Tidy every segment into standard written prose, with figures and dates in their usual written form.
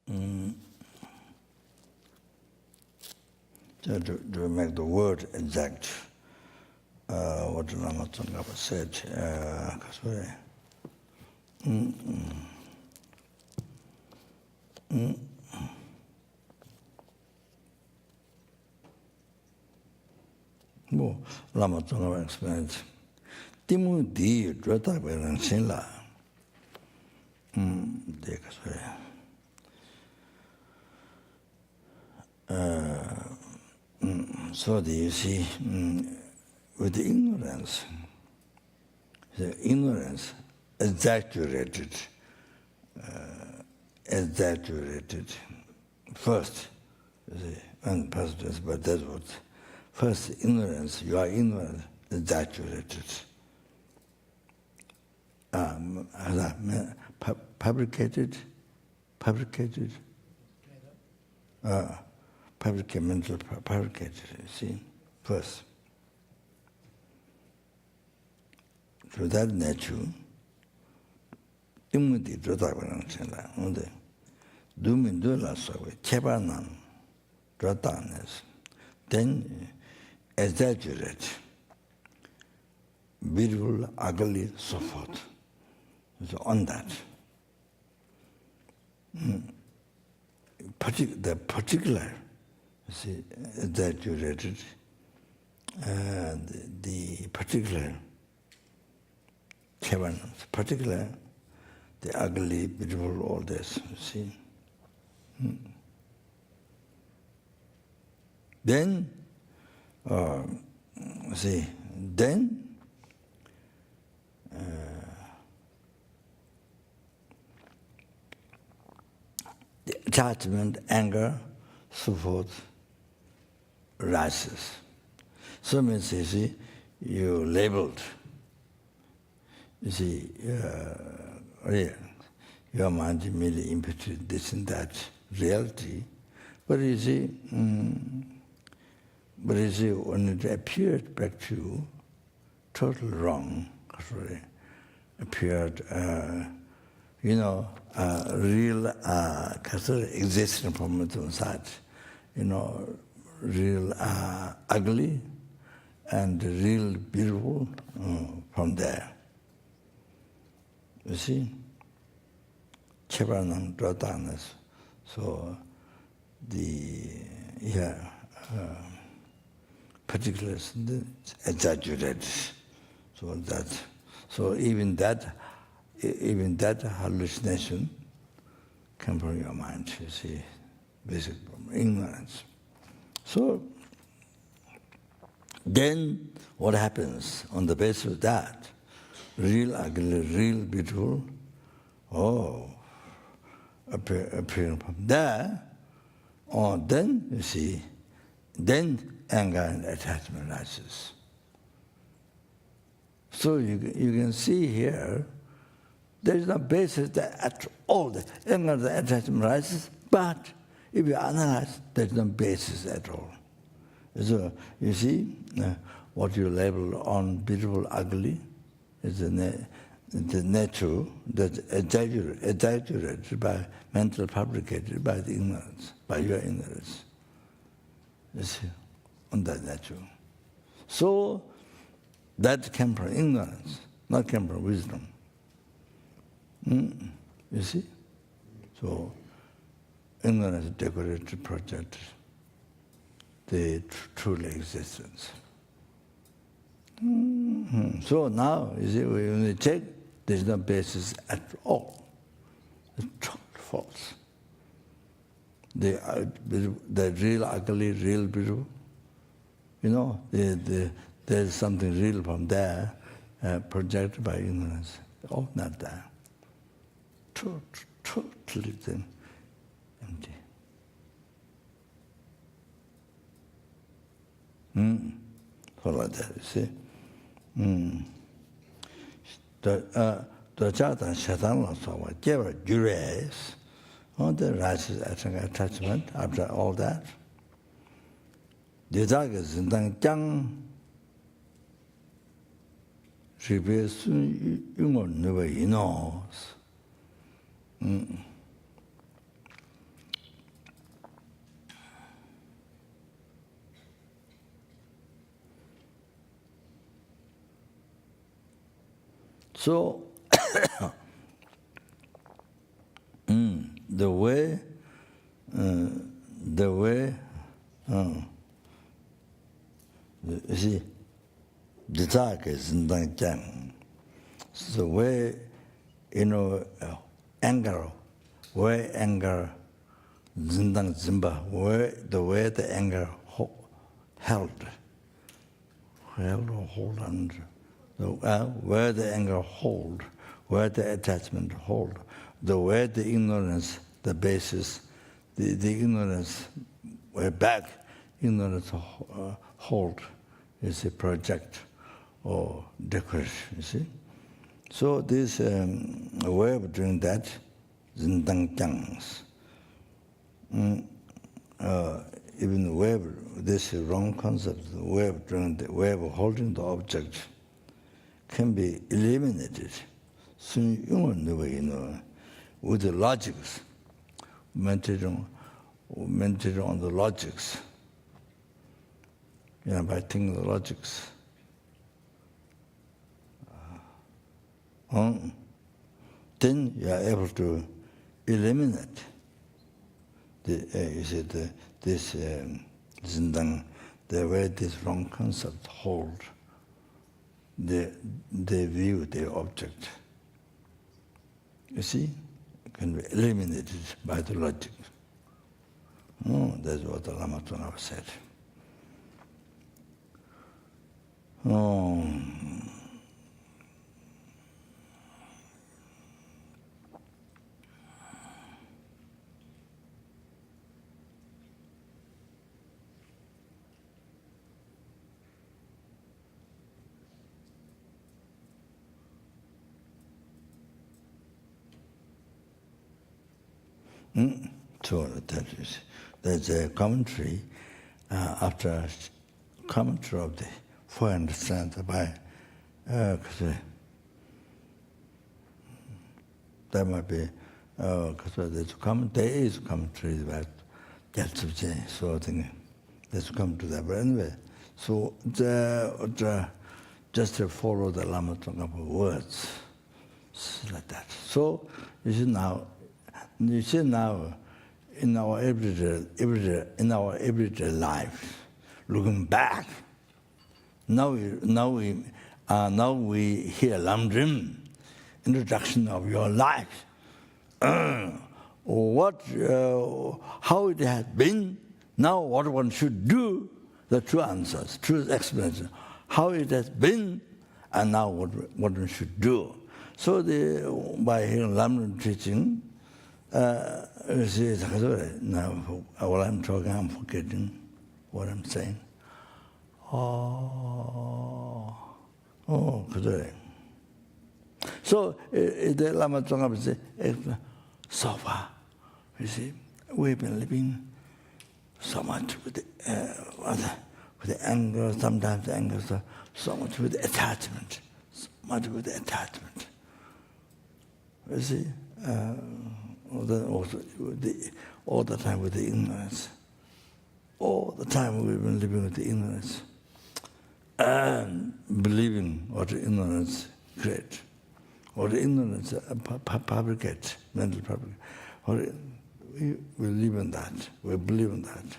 To make the word exact, what Lama Tsong Khapa said, Lama Tsong Khapa explained, Timu di drata beran sinla. So you see, with the ignorance exaggerated, first, you see, and past, but that's what. First, ignorance, you are ignorant, exaggerated. Fabricated, mental fabricated, you see, first. Through that nature, immunity to the doing chebanan, dratanes, then exaggerate, beautiful, ugly, so forth. So on that. The particular, you see, exaggerated, the particular, particular, the ugly, beautiful, all this, you see. Then, then, the attachment, anger, so forth, rises. So means, you see, you labeled. You see, your mind immediately imputed this and that reality. But you see, when it appeared back to you, totally wrong, appeared, real existing from the inside, real ugly and real beautiful from there. You see? Chebanam Dratanas. So particulars exaggerated. So even that hallucination comes from your mind, you see, basically from ignorance. So then what happens on the basis of that? Real ugly, real beautiful, appearing from there, then you see, then anger and attachment rises. So you can see here, there is no basis at all. The anger and attachment rises, but if you analyze, there is no basis at all. So you see, what you label on beautiful, ugly, is the nature that exaggerated by mental fabricated by the ignorance, by your ignorance. You see, on that nature. So that came from ignorance, not came from wisdom. You see? So ignorance decorated project the truly existence. So now, you see, when we check, there's no basis at all. It's totally false. The real ugly, real beautiful, there's something real from there, projected by ignorance. Oh, not there. Totally empty. So like that, you see. The Jatan Shatan Lasawa gave a duress on the rises attachment after all that. The Jagas in Dang Jang reveals never knows. So, the way, you see, the dark is the way, anger, where anger, zindang zimba, the way the anger held or hold on, where the anger hold, where the attachment hold, the way the ignorance, the basis, the ignorance, where back ignorance hold is a project or decoration, you see. So this way of doing that, zindang jangs, even the way of this wrong concept, the way of doing the way of holding the object can be eliminated. Soon with the logics, meditating on the logics, by thinking the logics. Then you are able to eliminate this zindang, the way this wrong concept hold, they view the object. You see, it can be eliminated by the logic. That's what the Lama Tsong Khapa said. So there's a commentary after commentary of the 400 cents by that might be because there is commentary about Gyaltsubje, so I think let's come to that. But anyway, so just to follow the Lama Tsong Khapa words like that. So you see now in our everyday life, looking back, now we hear lamrim, introduction of your life. How it has been, now what one should do, the true answers, true explanation. How it has been, and now what one should do. So by hearing lamrim teaching, now while I'm talking, I'm forgetting what I'm saying. 그래. So the Lama Tsong Khapa says, Zopa, you see, we've been living so much with the anger, sometimes the anger, so much with the attachment, so much with the attachment. You see, all the time with the ignorance. All the time we've been living with the ignorance. And believing what the ignorance creates. Or the ignorance fabricates, mental fabricates. We live in that. We believe in that.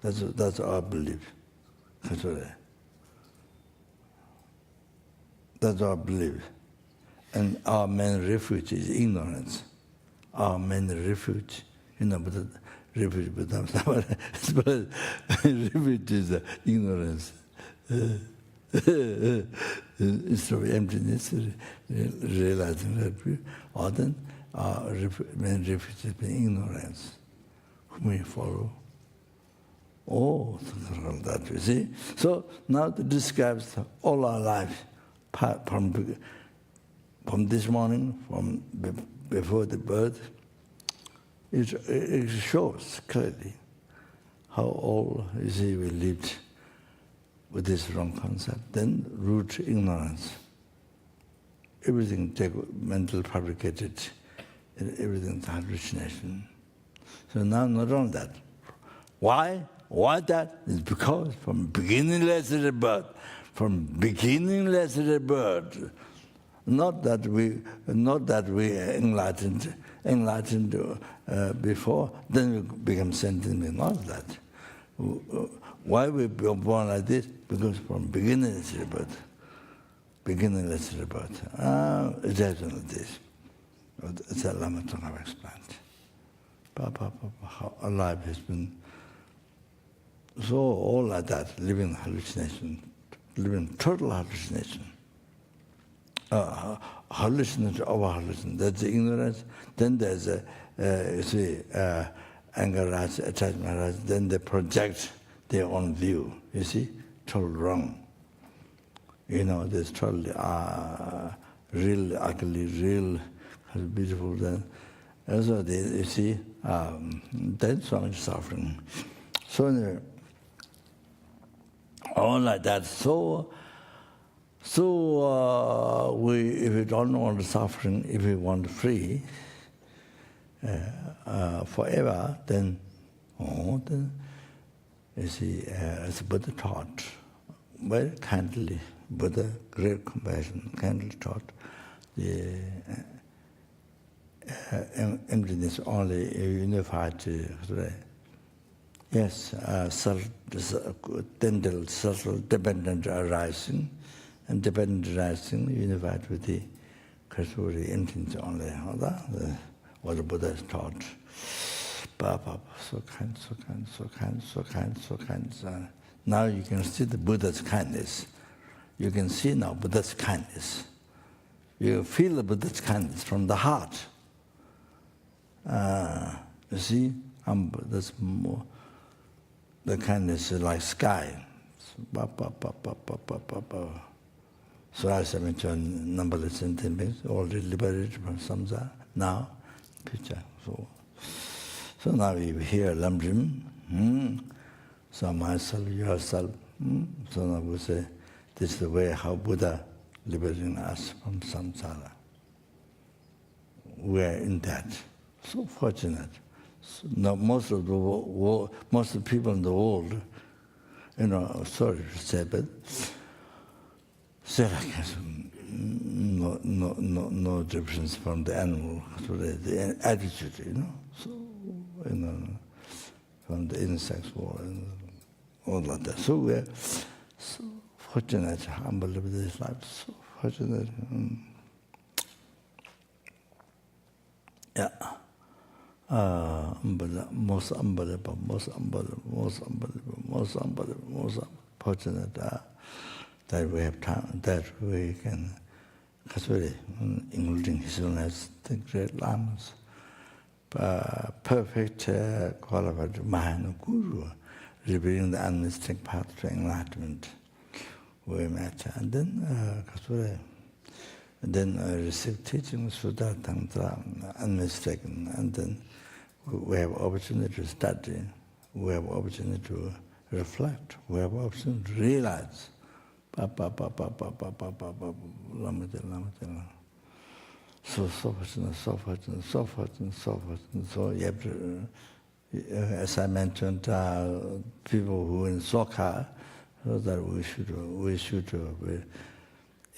That's our belief. That's our belief. And our main refuge is ignorance. Our main refuge, but the refuge becomes refuge is ignorance. Instead of emptiness, realizing that often our main refuge is ignorance, whom we follow. Something like that, you see. So now it describes all our life, from this morning, from before the birth. It shows clearly how all, you see, we lived with this wrong concept. Then root ignorance. Everything mental fabricated, everything hallucination. So now not only that. Why? Why that? It's because from beginningless at the birth, Not that we enlightened before, then we become sentient. Not that. Why we were born like this? Because from beginningless rebirth. Beginningless rebirth. It has like this. It's a Lama Tsong Khapa explained. How our life has been so all like that, living hallucination, living total hallucination. Hallucination over hallucination. That's the ignorance. Then there's anger rights, attachment rights. Then they project their own view. You see, totally wrong. There's totally real, ugly, real, beautiful. Then also you see, there's so much suffering. So anyway, all like that. So if we don't want suffering, if we want free forever, then you see, as Buddha taught, very kindly, Buddha, great compassion, kindly taught, the emptiness only unified. Yes, subtle dependent arising, and dependent arising unified with the Kasuri emptiness only. What the Buddha has taught. So kind, so kind, so kind, so kind, so kind. Now you can see the Buddha's kindness. You can see now Buddha's kindness. You feel the Buddha's kindness from the heart. You see, that's more. The kindness is like sky. So as I mentioned, numberless sentiments, already liberated from samsara. Now, picture. So now we hear lamrim. So myself, yourself. So now we say, this is the way how Buddha liberating us from samsara. We are in that. So fortunate. So now most of the people in the world, sorry to say, but say like no difference from the animal, so the attitude, So from the insects world and all like that. So we're so fortunate, unbelievable this life, so fortunate. Yeah. Most unbelievable, fortunate that we have time, that we can, including His Holiness, the great lamas, perfect qualified Mahayana Guru, revealing the unmistakable path to enlightenment. We met, and then received teachings, Sudha Tantra, unmistaken, and then we have opportunity to study, we have opportunity to reflect, we have opportunity to realize. So fortunate. So you have to, as I mentioned, people who in Zopa, so that we should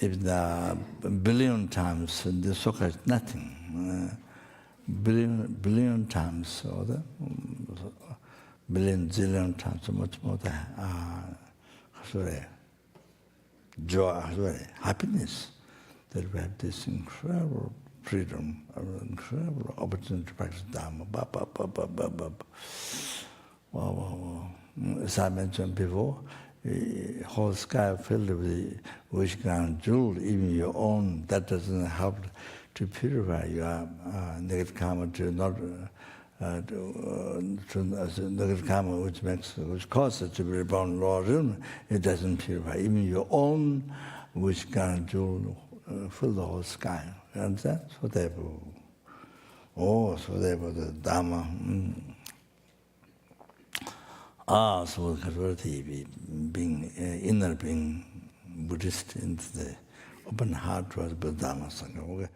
even a billion times, the Zopa is nothing. Billion times, or the zillion times, so much more joy, happiness, that we have this incredible freedom, incredible opportunity to practice Dharma. Wow. As I mentioned before, the whole sky filled with the wish ground jewel, even your own, that doesn't help to purify your negative karma, to not negative karma, which causes it to be reborn Lord, it doesn't purify. Even your own wish ground jewel fill the whole sky. You understand? So therefore, the Dharma. So being inner being Buddhist into the open heart was Buddha Dharma Sangha.